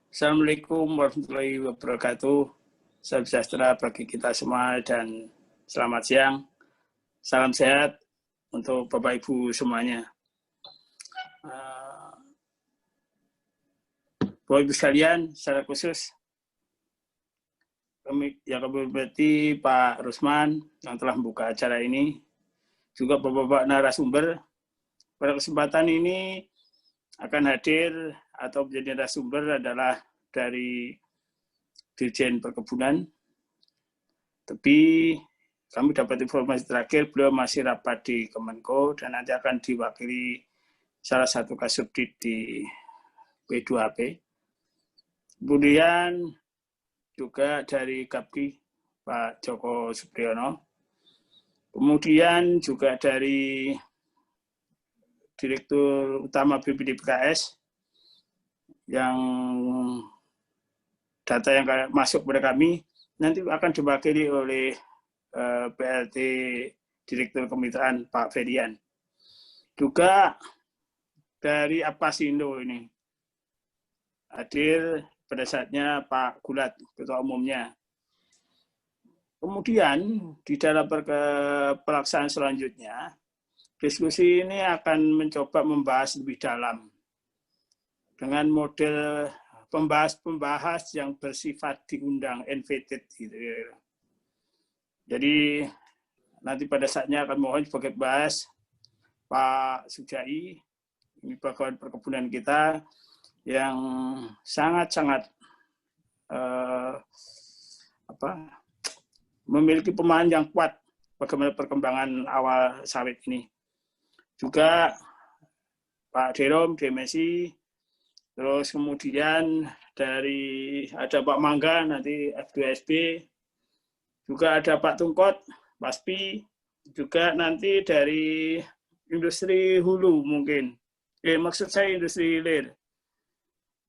Assalamualaikum warahmatullahi wabarakatuh. Salam sejahtera bagi kita semua dan selamat siang. Salam sehat untuk Bapak Ibu semuanya. Bapak Ibu sekalian, secara khusus yang kami hormati Pak Rusman yang telah membuka acara ini, juga Bapak-Bapak narasumber. Pada kesempatan ini akan hadir atau menjadi narasumber adalah dari Dirjen Perkebunan. Tapi kami dapat informasi terakhir beliau masih rapat di Kemenko dan nanti akan diwakili salah satu kasubdit di P2HP. Kemudian juga dari Kapki Pak Joko Supriyono. Kemudian juga dari Direktur Utama BPDPKS yang data yang masuk kepada kami nanti akan diwakili oleh PLT Direktur Kemitraan Pak Ferian. Juga dari Apkasindo ini hadir pada saatnya Pak Gulat, Ketua Umumnya. Kemudian di dalam pelaksanaan selanjutnya, diskusi ini akan mencoba membahas lebih dalam dengan model pembahas-pembahas yang bersifat diundang, invited gitu. Jadi nanti pada saatnya akan mohon sebagai bahas Pak Sujai, ini Bagawan Perkebunan kita yang sangat-sangat memiliki pemahaman yang kuat bagaimana perkembangan awal sawit ini. Juga Pak Derom, DMSI, terus kemudian dari ada Pak Mangga, nanti F2SB, juga ada Pak Tungkot, PASPI, juga nanti dari industri hulu mungkin. Maksud saya industri hilir.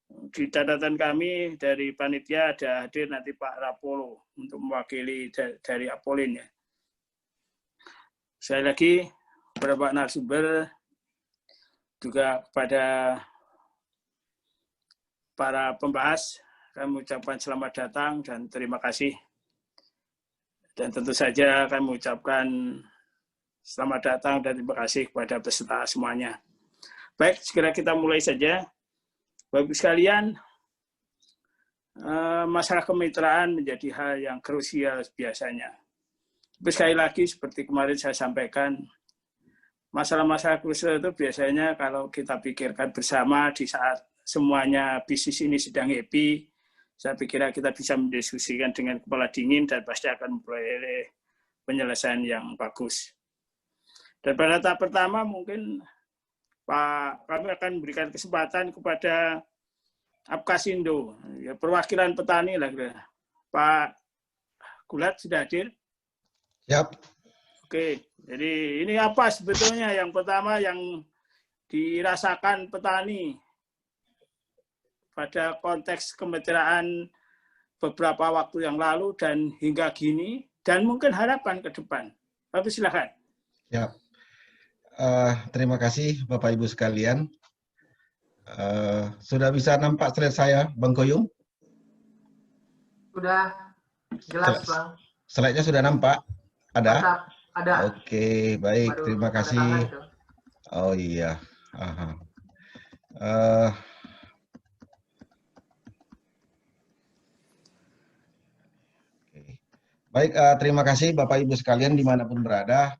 Di catatan kami dari panitia ada hadir nanti Pak Rapolo untuk mewakili dari Apolin ya. Sekali lagi kepada Pak narasumber, juga kepada para pembahas, kami mengucapkan selamat datang dan terima kasih. Dan tentu saja kami mengucapkan selamat datang dan terima kasih kepada peserta semuanya. Baik, segera kita mulai saja. Bapak-Ibu sekalian, masalah kemitraan menjadi hal yang krusial biasanya. Tapi sekali lagi seperti kemarin saya sampaikan, masalah-masalah krusial itu biasanya kalau kita pikirkan bersama di saat semuanya bisnis ini sedang happy, saya pikir kita bisa mendiskusikan dengan kepala dingin dan pasti akan memperoleh penyelesaian yang bagus. Dan pada tahap pertama mungkin kami akan memberikan kesempatan kepada Apkasindo, ya, perwakilan petani lah. Pak Gulat sudah hadir? Yap. Oke, jadi ini apa sebetulnya yang pertama yang dirasakan petani pada konteks kemitraan beberapa waktu yang lalu dan hingga kini, dan mungkin harapan ke depan. Bapak silakan. Ya. Terima kasih Bapak Ibu sekalian. Sudah bisa nampak slide saya, Bang Koyum? Sudah jelas, Bang. Slide-nya sudah nampak? Ada? Mantap, ada. Oke, baik. Waduh, terima kasih. Oh iya. Baik, terima kasih Bapak Ibu sekalian dimanapun berada.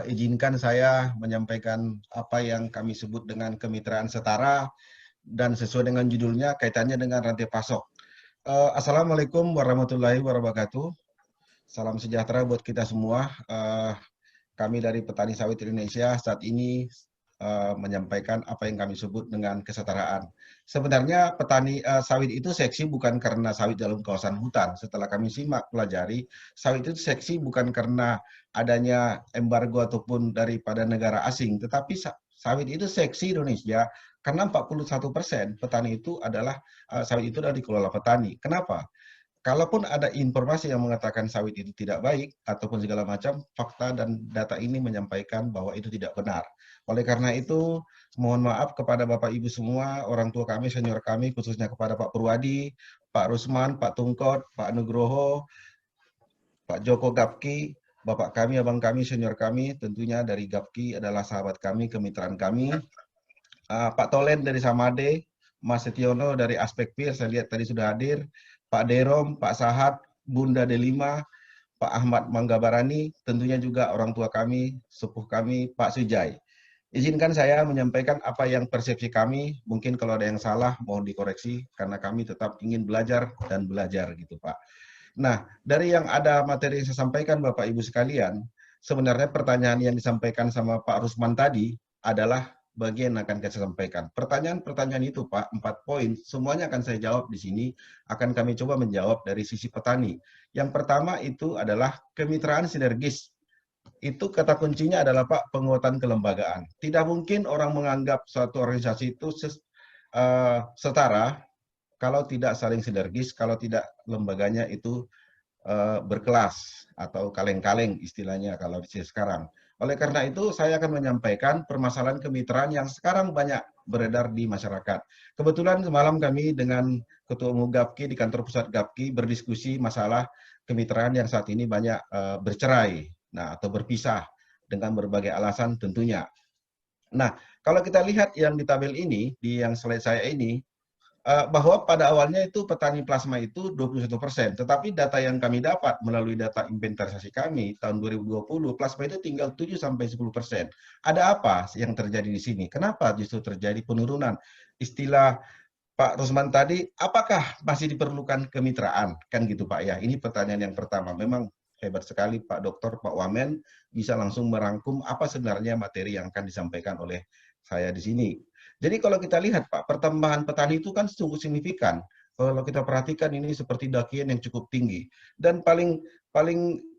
Izinkan saya menyampaikan apa yang kami sebut dengan kemitraan setara dan sesuai dengan judulnya kaitannya dengan rantai pasok. Assalamualaikum warahmatullahi wabarakatuh. Salam sejahtera buat kita semua. Kami dari Petani Sawit Indonesia saat ini menyampaikan apa yang kami sebut dengan kesetaraan. Sebenarnya petani sawit itu seksi bukan karena sawit dalam kawasan hutan. Setelah kami simak pelajari, sawit itu seksi bukan karena adanya embargo ataupun daripada negara asing, tetapi sawit itu seksi Indonesia karena 41% petani itu adalah sawit itu adalah dikelola petani. Kenapa? kalaupun ada informasi yang mengatakan sawit itu tidak baik ataupun segala macam, fakta dan data ini menyampaikan bahwa itu tidak benar. Oleh karena itu, mohon maaf kepada Bapak Ibu semua, orang tua kami, senior kami, khususnya kepada Pak Purwadi, Pak Rusman, Pak Tungkot, Pak Nugroho, Pak Joko Gapki, Bapak kami, abang kami, senior kami, tentunya dari Gapki adalah sahabat kami, kemitraan kami. Pak Tolen dari Samade, Mas Setiono dari Aspek Peer, saya lihat tadi sudah hadir, Pak Derom, Pak Sahat, Bunda Delima, Pak Ahmad Manggabarani, tentunya juga orang tua kami, sepuh kami, Pak Sujai. Izinkan saya menyampaikan apa yang persepsi kami, mungkin kalau ada yang salah mohon dikoreksi, karena kami tetap ingin belajar dan belajar gitu Pak. Nah, dari yang ada materi yang saya sampaikan Bapak Ibu sekalian, sebenarnya pertanyaan yang disampaikan sama Pak Rusman tadi adalah bagian yang akan saya sampaikan. Pertanyaan-pertanyaan itu Pak, 4 poin, semuanya akan saya jawab di sini, akan kami coba menjawab dari sisi petani. Yang pertama itu adalah kemitraan sinergis. Itu kata kuncinya adalah Pak, penguatan kelembagaan. Tidak mungkin orang menganggap suatu organisasi itu setara kalau tidak saling sinergis, kalau tidak lembaganya itu berkelas atau kaleng-kaleng istilahnya kalau di sekarang. Oleh karena itu saya akan menyampaikan permasalahan kemitraan yang sekarang banyak beredar di masyarakat. Kebetulan semalam kami dengan Ketua Umum Gapki di kantor pusat Gapki berdiskusi masalah kemitraan yang saat ini banyak bercerai, nah atau berpisah dengan berbagai alasan tentunya. Nah, kalau kita lihat yang di tabel ini, di yang slide saya ini, bahwa pada awalnya itu petani plasma itu 21%, tetapi data yang kami dapat melalui data inventarisasi kami tahun 2020, plasma itu tinggal 7-10%. Ada apa yang terjadi di sini? Kenapa justru terjadi penurunan? Istilah Pak Rusman tadi, apakah masih diperlukan kemitraan? Kan gitu Pak ya, ini pertanyaan yang pertama. Memang hebat sekali Pak Dokter, Pak Wamen, bisa langsung merangkum apa sebenarnya materi yang akan disampaikan oleh saya di sini. Jadi kalau kita lihat Pak, pertambahan petani itu kan sungguh signifikan. Kalau kita perhatikan ini seperti dakian yang cukup tinggi. Dan paling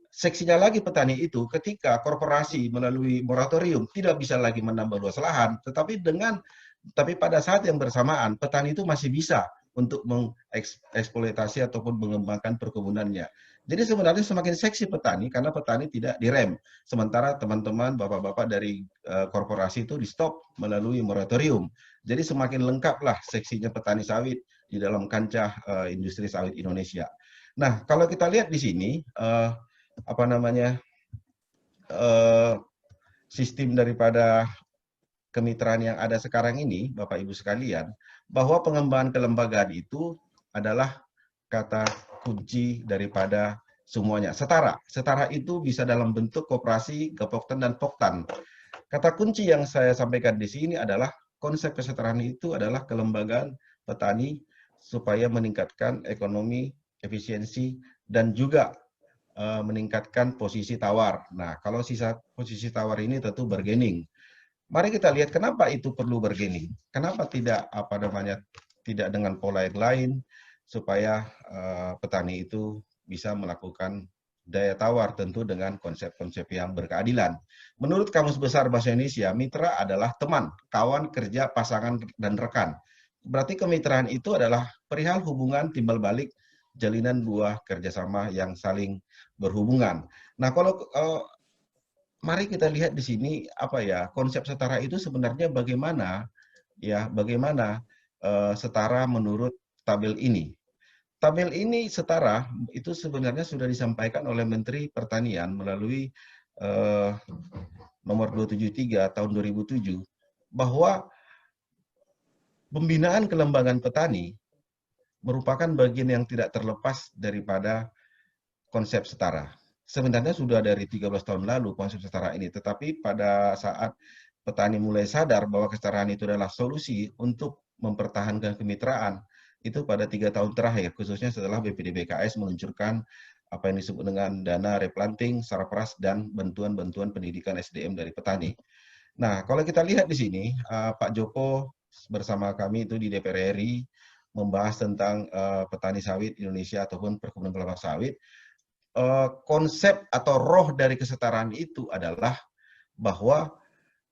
seksinya lagi petani itu ketika korporasi melalui moratorium tidak bisa lagi menambah luas lahan, tapi pada saat yang bersamaan petani itu masih bisa untuk mengeksploitasi ataupun mengembangkan perkebunannya. Jadi sebenarnya semakin seksi petani karena petani tidak direm. Sementara teman-teman bapak-bapak dari korporasi itu di stop melalui moratorium. Jadi semakin lengkaplah seksinya petani sawit di dalam kancah industri sawit Indonesia. Nah, kalau kita lihat di sini sistem daripada kemitraan yang ada sekarang ini, Bapak Ibu sekalian, bahwa pengembangan kelembagaan itu adalah kata kunci daripada semuanya. Setara. Setara itu bisa dalam bentuk koperasi, gepoktan, dan poktan. Kata kunci yang saya sampaikan di sini adalah konsep kesetaraan itu adalah kelembagaan petani supaya meningkatkan ekonomi, efisiensi, dan juga meningkatkan posisi tawar. Nah, kalau sisa posisi tawar ini tentu bargaining. Mari kita lihat kenapa itu perlu bargaining. Kenapa tidak tidak dengan pola yang lain supaya petani itu bisa melakukan daya tawar tentu dengan konsep-konsep yang berkeadilan. Menurut Kamus Besar Bahasa Indonesia, mitra adalah teman, kawan, kerja, pasangan, dan rekan. Berarti kemitraan itu adalah perihal hubungan timbal balik jalinan buah kerjasama yang saling berhubungan. Nah, kalau mari kita lihat di sini apa ya konsep setara itu sebenarnya bagaimana setara menurut tabel ini. Tabel ini setara itu sebenarnya sudah disampaikan oleh Menteri Pertanian melalui nomor 273 tahun 2007 bahwa pembinaan kelembagaan petani merupakan bagian yang tidak terlepas daripada konsep setara. Sebenarnya sudah dari 13 tahun lalu konsep setara ini, tetapi pada saat petani mulai sadar bahwa kesetaraan itu adalah solusi untuk mempertahankan kemitraan, itu pada 3 tahun terakhir, khususnya setelah BPDBKS meluncurkan apa yang disebut dengan dana replanting, sarapras, dan bantuan-bantuan pendidikan SDM dari petani. Nah, kalau kita lihat di sini, Pak Joko bersama kami itu di DPR RI membahas tentang petani sawit Indonesia ataupun perkebunan kelapa sawit. Konsep atau roh dari kesetaraan itu adalah bahwa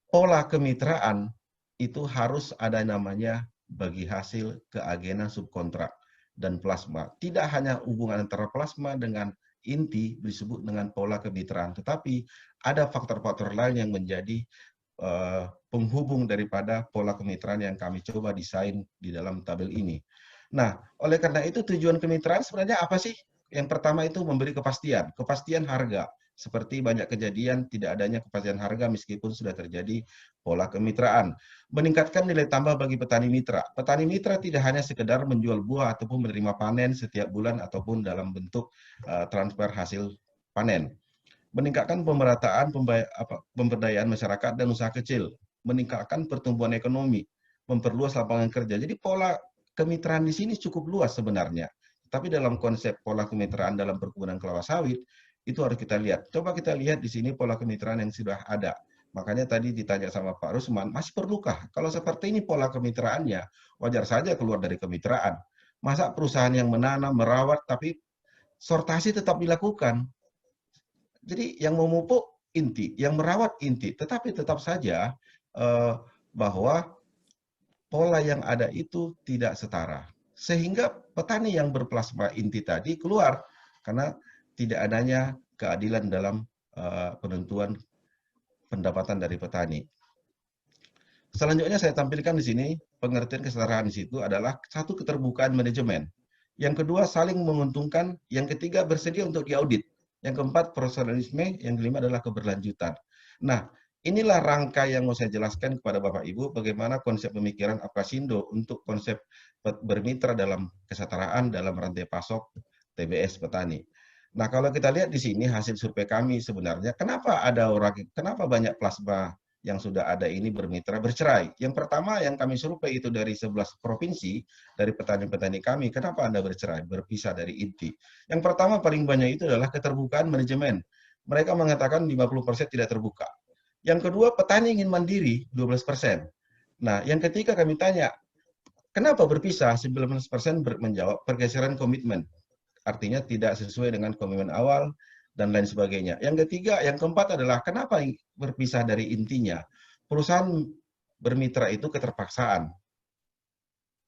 pola kemitraan itu harus ada namanya bagi hasil keagenan subkontrak. dan plasma. Tidak hanya hubungan antara plasma dengan inti disebut dengan pola kemitraan, tetapi ada faktor-faktor lain yang menjadi penghubung daripada pola kemitraan yang kami coba desain di dalam tabel ini. Nah, oleh karena itu tujuan kemitraan sebenarnya apa sih? Yang pertama itu memberi kepastian harga. Seperti banyak kejadian tidak adanya kepastian harga meskipun sudah terjadi pola kemitraan. Meningkatkan nilai tambah bagi petani mitra. Petani mitra tidak hanya sekedar menjual buah ataupun menerima panen setiap bulan ataupun dalam bentuk transfer hasil panen. Meningkatkan pemerataan pemberdayaan masyarakat dan usaha kecil. Meningkatkan pertumbuhan ekonomi. Memperluas lapangan kerja. Jadi pola kemitraan di sini cukup luas sebenarnya. Tapi dalam konsep pola kemitraan dalam perkebunan kelapa sawit, itu harus kita lihat. Coba kita lihat di sini pola kemitraan yang sudah ada. Makanya tadi ditanya sama Pak Rusman, masih perlukah? Kalau seperti ini pola kemitraannya, wajar saja keluar dari kemitraan. Masa perusahaan yang menanam, merawat, tapi sortasi tetap dilakukan. Jadi yang memupuk inti, yang merawat inti, tetapi tetap saja bahwa pola yang ada itu tidak setara. Sehingga petani yang berplasma inti tadi keluar karena tidak adanya keadilan dalam penentuan pendapatan dari petani. Selanjutnya saya tampilkan di sini pengertian kesetaraan di situ adalah satu, keterbukaan manajemen. Yang kedua, saling menguntungkan. Yang ketiga, bersedia untuk diaudit. Yang keempat, profesionalisme. Yang kelima adalah keberlanjutan. Nah, inilah rangka yang mau saya jelaskan kepada Bapak Ibu bagaimana konsep pemikiran Apkasindo untuk konsep bermitra dalam kesetaraan dalam rantai pasok TBS petani. Nah, kalau kita lihat di sini hasil survei kami sebenarnya, kenapa banyak plasma yang sudah ada ini bermitra bercerai? Yang pertama yang kami survei itu dari 11 provinsi, dari petani-petani kami, kenapa Anda bercerai, berpisah dari inti? Yang pertama paling banyak itu adalah keterbukaan manajemen. Mereka mengatakan 50% tidak terbuka. Yang kedua, petani ingin mandiri, 12%. Nah, yang ketiga kami tanya, kenapa berpisah? 19% menjawab pergeseran komitmen. Artinya tidak sesuai dengan komitmen awal, dan lain sebagainya. Yang ketiga, yang keempat adalah kenapa berpisah dari intinya? Perusahaan bermitra itu keterpaksaan.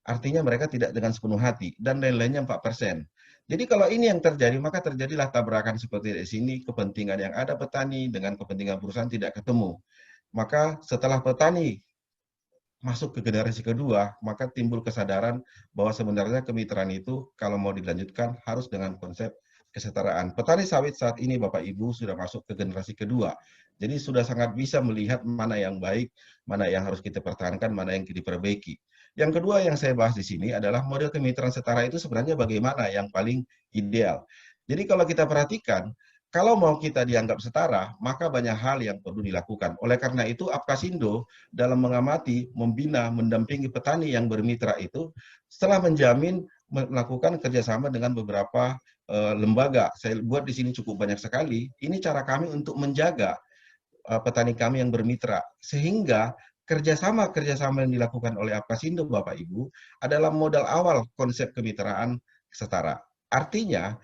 Artinya mereka tidak dengan sepenuh hati, dan lain-lainnya 4%. Jadi kalau ini yang terjadi, maka terjadilah tabrakan seperti di sini, kepentingan yang ada petani dengan kepentingan perusahaan tidak ketemu. Maka setelah petani masuk ke generasi kedua, maka timbul kesadaran bahwa sebenarnya kemitraan itu kalau mau dilanjutkan harus dengan konsep kesetaraan. Petani sawit saat ini Bapak Ibu sudah masuk ke generasi kedua. Jadi sudah sangat bisa melihat mana yang baik, mana yang harus kita pertahankan, mana yang diperbaiki. Yang kedua yang saya bahas di sini adalah model kemitraan setara itu sebenarnya bagaimana yang paling ideal. Jadi kalau kita perhatikan, kalau mau kita dianggap setara, maka banyak hal yang perlu dilakukan. Oleh karena itu, Apkasindo dalam mengamati, membina, mendampingi petani yang bermitra itu, setelah menjamin melakukan kerjasama dengan beberapa lembaga. Saya buat di sini cukup banyak sekali. Ini cara kami untuk menjaga petani kami yang bermitra. Sehingga kerjasama yang dilakukan oleh Apkasindo, Bapak Ibu, adalah modal awal konsep kemitraan setara. Artinya,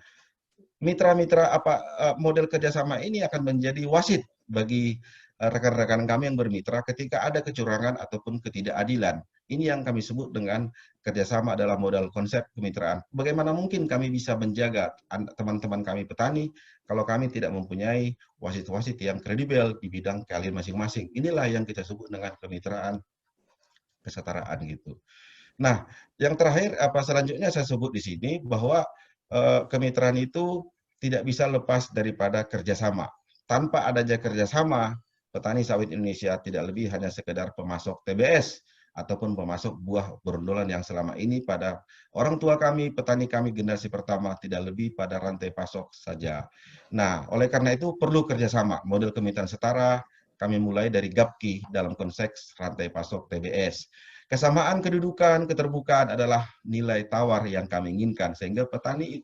mitra-mitra model kerjasama ini akan menjadi wasit bagi rekan-rekan kami yang bermitra ketika ada kecurangan ataupun ketidakadilan. Ini yang kami sebut dengan kerjasama adalah modal konsep kemitraan. Bagaimana mungkin kami bisa menjaga teman-teman kami petani kalau kami tidak mempunyai wasit-wasit yang kredibel di bidang keahlian masing-masing. Inilah yang kita sebut dengan kemitraan kesetaraan gitu. Nah, yang terakhir selanjutnya saya sebut di sini bahwa kemitraan itu tidak bisa lepas daripada kerjasama. Tanpa adanya kerjasama, petani sawit Indonesia tidak lebih hanya sekedar pemasok TBS ataupun pemasok buah berondolan yang selama ini pada orang tua kami, petani kami generasi pertama tidak lebih pada rantai pasok saja. Nah, oleh karena itu perlu kerjasama. Model kemitraan setara kami mulai dari GAPKI dalam konteks rantai pasok TBS. Kesamaan kedudukan, keterbukaan adalah nilai tawar yang kami inginkan. Sehingga petani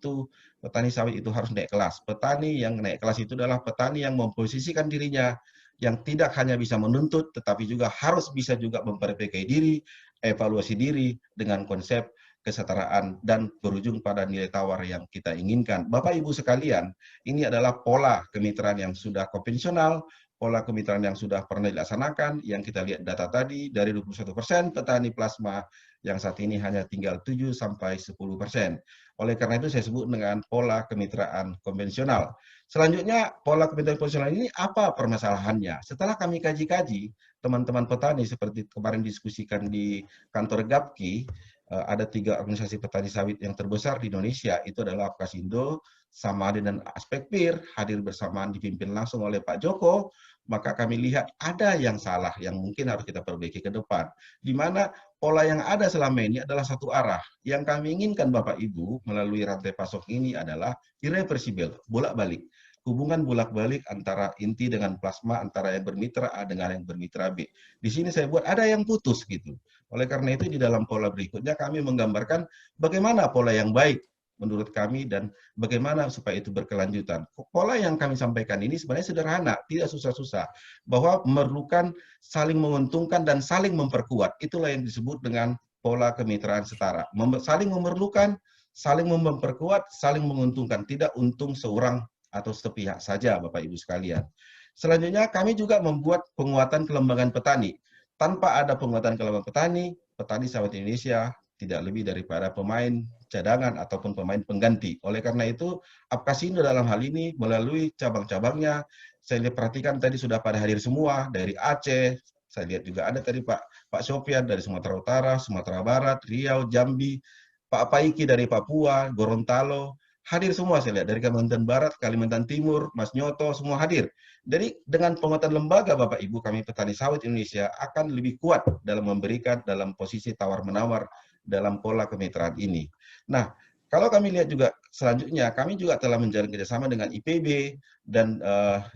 sawit itu harus naik kelas. Petani yang naik kelas itu adalah petani yang memposisikan dirinya, yang tidak hanya bisa menuntut, tetapi juga harus bisa juga memperbaiki diri, evaluasi diri dengan konsep kesetaraan dan berujung pada nilai tawar yang kita inginkan. Bapak Ibu sekalian, ini adalah pola kemitraan yang sudah konvensional, pola kemitraan yang sudah pernah dilaksanakan, yang kita lihat data tadi, dari 21% petani plasma, yang saat ini hanya tinggal 7-10%. Oleh karena itu saya sebut dengan pola kemitraan konvensional. Selanjutnya, pola kemitraan konvensional ini apa permasalahannya? Setelah kami kaji-kaji, teman-teman petani seperti kemarin diskusikan di kantor GAPKI, ada 3 organisasi petani sawit yang terbesar di Indonesia, itu adalah Apkasindo, Samade, dan Aspekpir, hadir bersamaan dipimpin langsung oleh Pak Joko. Maka kami lihat ada yang salah, yang mungkin harus kita perbaiki ke depan. Di mana pola yang ada selama ini adalah satu arah. Yang kami inginkan Bapak Ibu melalui rantai pasok ini adalah irreversible, bolak-balik. Hubungan bolak-balik antara inti dengan plasma, antara yang bermitra A dengan yang bermitra B. Di sini saya buat ada yang putus gitu. Oleh karena itu di dalam pola berikutnya kami menggambarkan bagaimana pola yang baik menurut kami dan bagaimana supaya itu berkelanjutan. Pola yang kami sampaikan ini sebenarnya sederhana, tidak susah-susah, bahwa memerlukan saling menguntungkan dan saling memperkuat. Itulah yang disebut dengan pola kemitraan setara. Saling memerlukan, saling memperkuat, saling menguntungkan, tidak untung seorang atau sepihak saja, Bapak Ibu sekalian. Selanjutnya kami juga membuat penguatan kelembagaan petani. Tanpa ada penguatan kelembagaan petani, petani sawit Indonesia tidak lebih daripada pemain cadangan ataupun pemain pengganti. Oleh karena itu, Apkasindo dalam hal ini melalui cabang-cabangnya, saya lihat perhatikan tadi sudah pada hadir semua, dari Aceh, saya lihat juga ada tadi Pak Sofian dari Sumatera Utara, Sumatera Barat, Riau, Jambi, Pak Paiki dari Papua, Gorontalo, hadir semua saya lihat, dari Kalimantan Barat, Kalimantan Timur, Mas Nyoto, semua hadir. Jadi dengan penguatan lembaga Bapak Ibu, kami petani sawit Indonesia akan lebih kuat dalam memberikan dalam posisi tawar-menawar dalam pola kemitraan ini. Nah, kalau kami lihat juga selanjutnya, kami juga telah menjalin kerjasama dengan IPB dan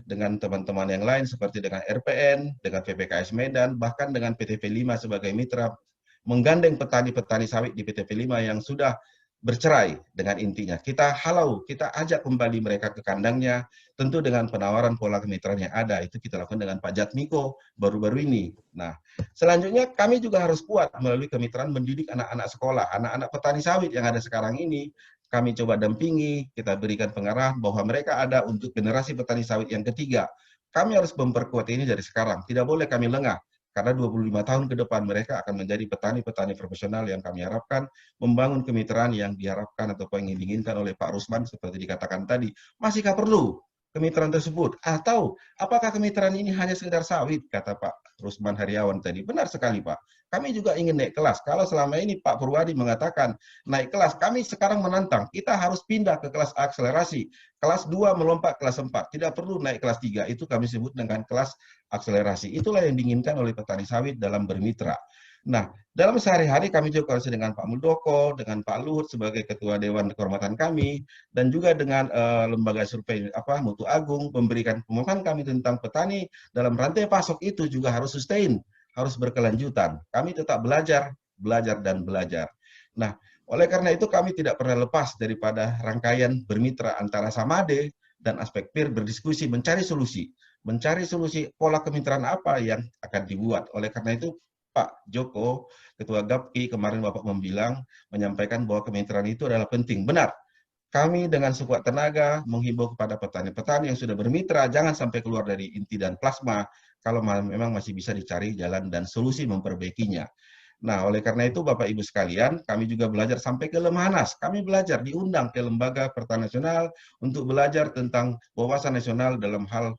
dengan teman-teman yang lain seperti dengan RPN, dengan PPKS Medan, bahkan dengan PTP 5 sebagai mitra, menggandeng petani-petani sawit di PTP 5 yang sudah bercerai dengan intinya. Kita halau, kita ajak kembali mereka ke kandangnya, tentu dengan penawaran pola kemitraan yang ada. Itu kita lakukan dengan Pak Jatmiko baru-baru ini. Nah, selanjutnya kami juga harus kuat melalui kemitraan mendidik anak-anak sekolah, anak-anak petani sawit yang ada sekarang ini. Kami coba dampingi, kita berikan pengarahan bahwa mereka ada untuk generasi petani sawit yang ketiga. Kami harus memperkuat ini dari sekarang, tidak boleh kami lengah. Karena 25 tahun ke depan mereka akan menjadi petani-petani profesional yang kami harapkan membangun kemitraan yang diharapkan atau yang diinginkan oleh Pak Rusman seperti dikatakan tadi. Masihkah perlu kemitraan tersebut? Atau apakah kemitraan ini hanya sekedar sawit, kata Pak Rusman Hariawan tadi. Benar sekali Pak. Kami juga ingin naik kelas. Kalau selama ini Pak Purwadi mengatakan naik kelas, kami sekarang menantang. Kita harus pindah ke kelas akselerasi. Kelas 2 melompat kelas 4. Tidak perlu naik kelas 3. Itu kami sebut dengan kelas akselerasi. Itulah yang diinginkan oleh petani sawit dalam bermitra. Nah, dalam sehari-hari kami juga koordinasi dengan Pak Muldoko, dengan Pak Luhut sebagai Ketua Dewan Kehormatan kami, dan juga dengan lembaga survei Mutu Agung, memberikan pemahaman kami tentang petani dalam rantai pasok itu juga harus sustain, harus berkelanjutan. Kami tetap belajar, belajar, dan belajar. Nah, oleh karena itu kami tidak pernah lepas daripada rangkaian bermitra antara Samade dan Aspekpir berdiskusi, mencari solusi pola kemitraan apa yang akan dibuat. Oleh karena itu, Pak Joko, Ketua GAPKI, kemarin Bapak menyampaikan bahwa kemitraan itu adalah penting. Benar, kami dengan sekuat tenaga menghimbau kepada petani-petani yang sudah bermitra, jangan sampai keluar dari inti dan plasma, kalau memang masih bisa dicari jalan dan solusi memperbaikinya. Nah, oleh karena itu Bapak Ibu sekalian, kami juga belajar sampai ke Lemhanas. Kami belajar diundang ke Lembaga Pertanian Nasional untuk belajar tentang wawasan nasional dalam hal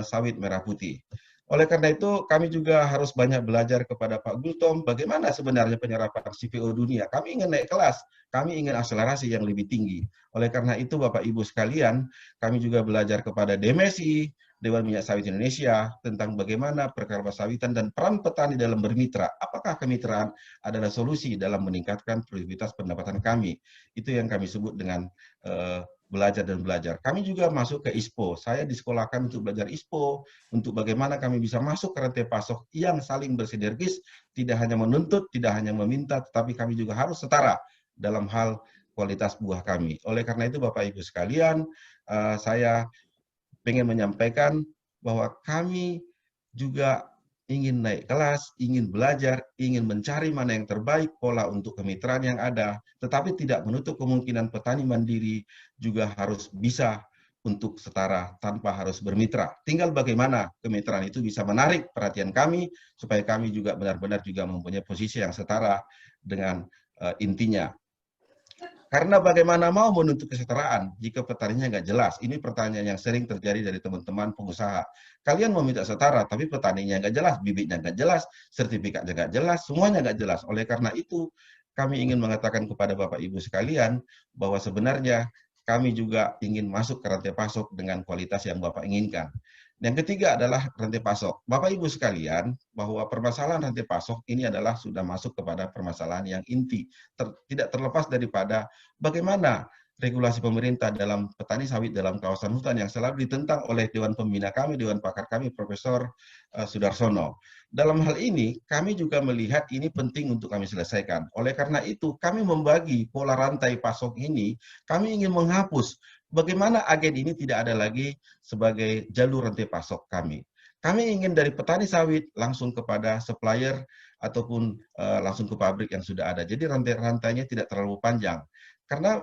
sawit merah putih. Oleh karena itu, kami juga harus banyak belajar kepada Pak Gultom, bagaimana sebenarnya penyerapan CPO dunia. Kami ingin naik kelas, kami ingin akselerasi yang lebih tinggi. Oleh karena itu, Bapak Ibu sekalian, kami juga belajar kepada DMSI, Dewan Minyak Sawit Indonesia, tentang bagaimana perkara sawitan dan peran petani dalam bermitra. Apakah kemitraan adalah solusi dalam meningkatkan produktivitas pendapatan kami? Itu yang kami sebut dengan belajar dan belajar. Kami juga masuk ke ISPO. Saya disekolahkan untuk belajar ISPO, untuk bagaimana kami bisa masuk ke rantai pasok yang saling bersinergis, tidak hanya menuntut, tidak hanya meminta, tetapi kami juga harus setara dalam hal kualitas buah kami. Oleh karena itu, Bapak Ibu sekalian, saya ingin menyampaikan bahwa kami juga ingin naik kelas, ingin belajar, ingin mencari mana yang terbaik pola untuk kemitraan yang ada, tetapi tidak menutup kemungkinan petani mandiri juga harus bisa untuk setara tanpa harus bermitra. Tinggal bagaimana kemitraan itu bisa menarik perhatian kami supaya kami juga benar-benar juga mempunyai posisi yang setara dengan intinya. Karena bagaimana mau menuntut kesetaraan jika petaninya nggak jelas? Ini pertanyaan yang sering terjadi dari teman-teman pengusaha. Kalian mau minta setara, tapi petaninya nggak jelas, bibitnya nggak jelas, sertifikatnya nggak jelas, semuanya nggak jelas. Oleh karena itu, kami ingin mengatakan kepada Bapak Ibu sekalian bahwa sebenarnya kami juga ingin masuk ke rantai pasok dengan kualitas yang Bapak inginkan. Yang ketiga adalah rantai pasok. Bapak Ibu sekalian, bahwa permasalahan rantai pasok ini adalah sudah masuk kepada permasalahan yang inti. Tidak terlepas daripada bagaimana regulasi pemerintah dalam petani sawit dalam kawasan hutan yang selalu ditentang oleh Dewan Pembina kami, Dewan Pakar kami, Profesor Sudarsono. Dalam hal ini, kami juga melihat ini penting untuk kami selesaikan. Oleh karena itu, kami membagi pola rantai pasok ini, kami ingin menghapus bagaimana agen ini tidak ada lagi sebagai jalur rantai pasok kami. Kami ingin dari petani sawit langsung kepada supplier ataupun langsung ke pabrik yang sudah ada. Jadi rantai-rantainya tidak terlalu panjang. Karena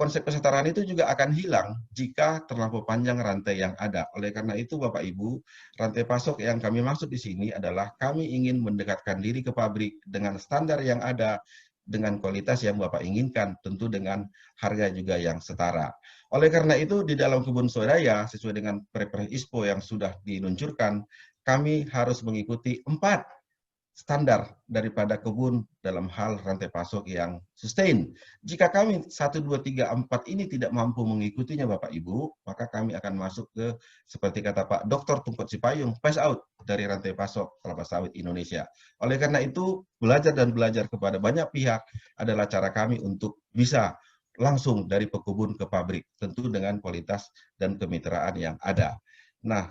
konsep kesetaraan itu juga akan hilang jika terlalu panjang rantai yang ada. Oleh karena itu, Bapak Ibu, rantai pasok yang kami maksud di sini adalah kami ingin mendekatkan diri ke pabrik dengan standar yang ada, dengan kualitas yang Bapak inginkan, tentu dengan harga juga yang setara. Oleh karena itu, di dalam kebun swadaya, sesuai dengan Perpres ISPO yang sudah diluncurkan, kami harus mengikuti 4 standar daripada kebun dalam hal rantai pasok yang sustain. Jika kami 1, 2, 3, 4 ini tidak mampu mengikutinya Bapak Ibu, maka kami akan masuk ke, seperti kata Pak Dr. Tungkot Sipayung, pass out dari rantai pasok kelapa sawit Indonesia. Oleh karena itu, belajar dan belajar kepada banyak pihak adalah cara kami untuk bisa langsung dari pekebun ke pabrik, tentu dengan kualitas dan kemitraan yang ada. Nah,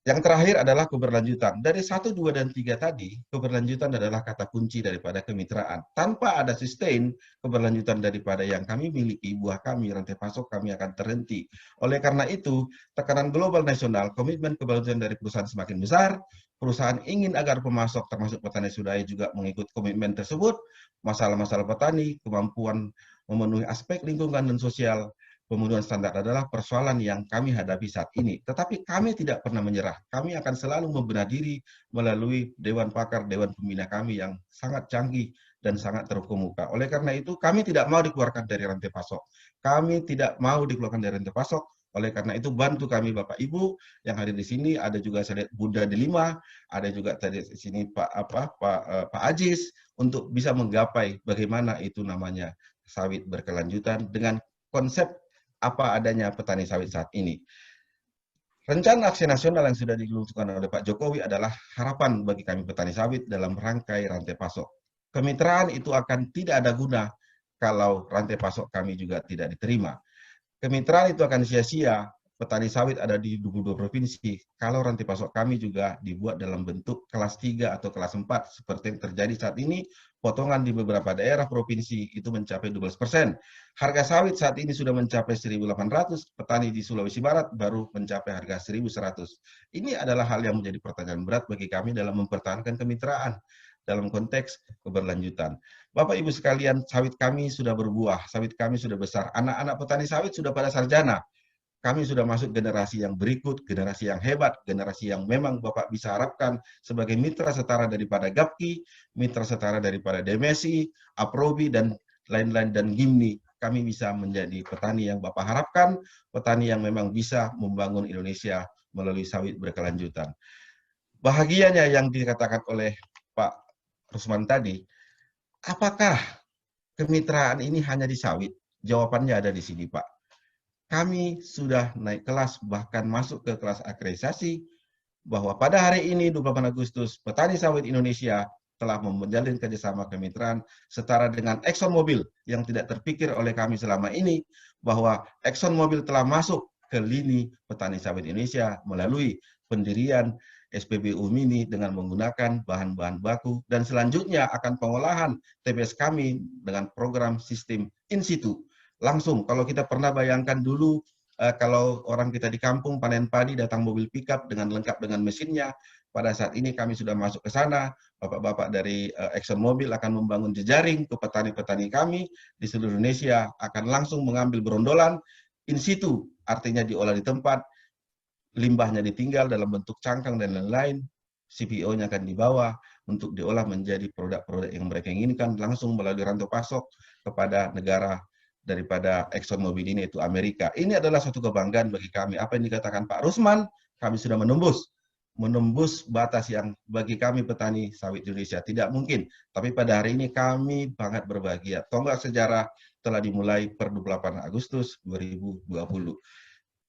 yang terakhir adalah keberlanjutan. Dari 1, 2, dan 3 tadi, keberlanjutan adalah kata kunci daripada kemitraan. Tanpa ada sustain, keberlanjutan daripada yang kami miliki, buah kami, rantai pasok kami akan terhenti. Oleh karena itu, tekanan global nasional, komitmen keberlanjutan dari perusahaan semakin besar, perusahaan ingin agar pemasok termasuk petani swadaya juga mengikut komitmen tersebut, masalah-masalah petani, kemampuan memenuhi aspek lingkungan dan sosial, pemenuhan standar adalah persoalan yang kami hadapi saat ini. Tetapi kami tidak pernah menyerah. Kami akan selalu membenah diri melalui Dewan Pakar, Dewan Pembina kami yang sangat canggih dan sangat terkemuka. Oleh karena itu, kami tidak mau dikeluarkan dari rantai pasok. Kami tidak mau dikeluarkan dari rantai pasok. Oleh karena itu, bantu kami Bapak Ibu yang hadir di sini. Ada juga saya lihat Bunda Delima, ada juga tadi di sini Pak Ajis, untuk bisa menggapai bagaimana itu namanya sawit berkelanjutan dengan konsep apa adanya petani sawit saat ini. Rencana aksi nasional yang sudah diluncurkan oleh Pak Jokowi adalah harapan bagi kami petani sawit dalam rangkai rantai pasok. Kemitraan itu akan tidak ada guna kalau rantai pasok kami juga tidak diterima. Kemitraan itu akan sia-sia, petani sawit ada di 22 provinsi, kalau rantai pasok kami juga dibuat dalam bentuk kelas 3 atau kelas 4, seperti yang terjadi saat ini, potongan di beberapa daerah provinsi itu mencapai 12%. Harga sawit saat ini sudah mencapai 1.800, petani di Sulawesi Barat baru mencapai harga 1.100. Ini adalah hal yang menjadi pertanyaan berat bagi kami dalam mempertahankan kemitraan dalam konteks keberlanjutan. Bapak Ibu sekalian, sawit kami sudah berbuah, sawit kami sudah besar, anak-anak petani sawit sudah pada sarjana. Kami sudah masuk generasi yang berikut, generasi yang hebat, generasi yang memang Bapak bisa harapkan sebagai mitra setara daripada GAPKI, mitra setara daripada DMSI, Aprobi, dan lain-lain, dan GIMNI. Kami bisa menjadi petani yang Bapak harapkan, petani yang memang bisa membangun Indonesia melalui sawit berkelanjutan. Bahagianya yang dikatakan oleh Pak Rusman tadi, apakah kemitraan ini hanya di sawit? Jawabannya ada di sini, Pak. Kami sudah naik kelas, bahkan masuk ke kelas akreditasi, bahwa pada hari ini, 28 Agustus, petani sawit Indonesia telah menjalin kerjasama kemitraan setara dengan ExxonMobil, yang tidak terpikir oleh kami selama ini, bahwa ExxonMobil telah masuk ke lini petani sawit Indonesia melalui pendirian SPBU Mini dengan menggunakan bahan-bahan baku, dan selanjutnya akan pengolahan TBS kami dengan program sistem in situ. Langsung, kalau kita pernah bayangkan dulu, kalau orang kita di kampung panen padi, datang mobil pickup dengan lengkap dengan mesinnya, pada saat ini kami sudah masuk ke sana, Bapak-bapak dari ExxonMobil akan membangun jejaring ke petani-petani kami di seluruh Indonesia, akan langsung mengambil berondolan, in situ, artinya diolah di tempat, limbahnya ditinggal dalam bentuk cangkang dan lain-lain, CPO-nya akan dibawa untuk diolah menjadi produk-produk yang mereka inginkan langsung melalui rantai pasok kepada negara daripada ExxonMobil ini, yaitu Amerika. Ini adalah suatu kebanggaan bagi kami. Apa yang dikatakan Pak Rusman, kami sudah menembus batas yang bagi kami petani sawit Indonesia tidak mungkin. Tapi pada hari ini kami sangat berbahagia. Tonggak sejarah telah dimulai per 28 Agustus 2020.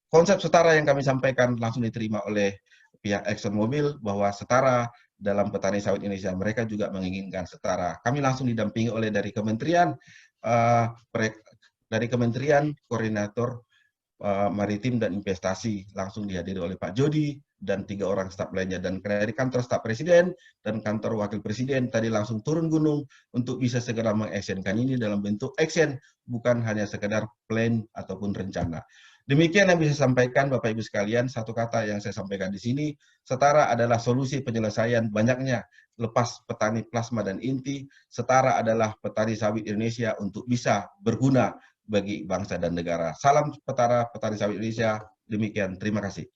Konsep setara yang kami sampaikan langsung diterima oleh pihak ExxonMobil bahwa setara dalam petani sawit Indonesia, mereka juga menginginkan setara. Kami langsung didampingi oleh dari Kementerian Koordinator Maritim dan Investasi, langsung dihadiri oleh Pak Jody dan 3 orang staf lainnya, dan dari kantor staf Presiden dan kantor Wakil Presiden tadi langsung turun gunung untuk bisa segera mengactionkan ini dalam bentuk action, bukan hanya sekedar plan ataupun rencana. Demikian yang bisa saya sampaikan Bapak Ibu sekalian. Satu kata yang saya sampaikan di sini, setara adalah solusi penyelesaian banyaknya lepas petani plasma dan inti. Setara adalah petani sawit Indonesia untuk bisa berguna bagi bangsa dan negara. Salam setara petani sawit Indonesia. Demikian, terima kasih.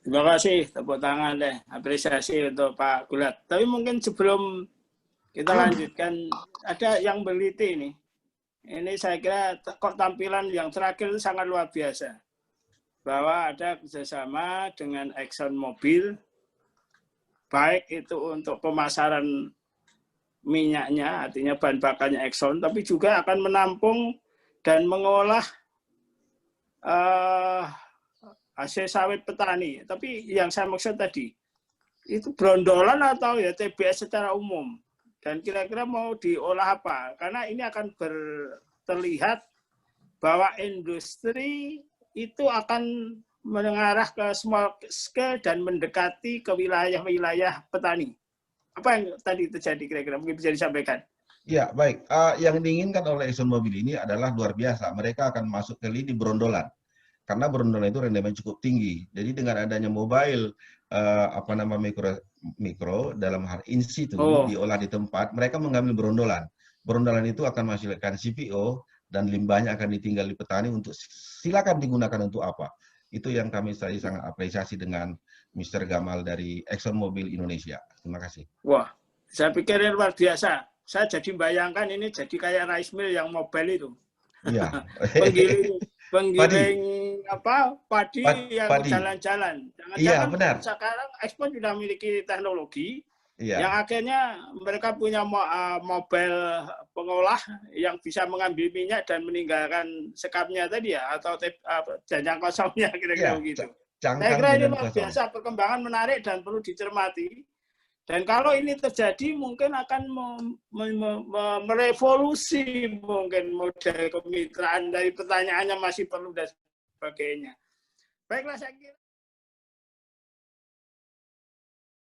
Terima kasih, tepuk tangan deh, apresiasi untuk Pak Gulat. Tapi mungkin sebelum kita lanjutkan, ada yang beliti ini. Ini saya kira kok tampilan yang terakhir itu sangat luar biasa. Bahwa ada kerjasama dengan ExxonMobil, baik itu untuk pemasaran minyaknya, artinya bahan bakarnya Exxon, tapi juga akan menampung dan mengolah hasil sawit petani. Tapi yang saya maksud tadi, itu brondolan atau ya TBS secara umum. Dan kira-kira mau diolah apa? Karena ini akan terlihat bahwa industri itu akan mengarah ke small scale dan mendekati ke wilayah-wilayah petani. Apa yang tadi terjadi kira-kira? Mungkin bisa disampaikan. Ya, baik. Yang diinginkan oleh ExxonMobil ini adalah luar biasa. Mereka akan masuk ke lini brondolan. Karena brondolan itu rendemen cukup tinggi. Jadi dengan adanya mobile mikro dalam hal in situ diolah di tempat, mereka mengambil brondolan. Brondolan itu akan menghasilkan CPO dan limbahnya akan ditinggal di petani untuk silakan digunakan untuk apa. Itu yang saya sangat apresiasi dengan Mr. Gamal dari ExxonMobil Indonesia. Terima kasih. Wah, saya pikir ini luar biasa. Saya jadi bayangkan ini jadi kayak rice mill yang mobile itu. Iya. penggiling padi yang jalan-jalan. Iya, benar. Sekarang ekspor sudah memiliki teknologi iya. yang akhirnya mereka punya mobil pengolah yang bisa mengambil minyak dan meninggalkan sekapnya tadi ya, atau janjang kosongnya kira-kira begitu. Saya kira ini luar biasa, perkembangan menarik dan perlu dicermati. Dan kalau ini terjadi mungkin akan merevolusi mungkin model kemitraan, dari pertanyaannya masih perlu dan sebagainya. Baiklah, saya kira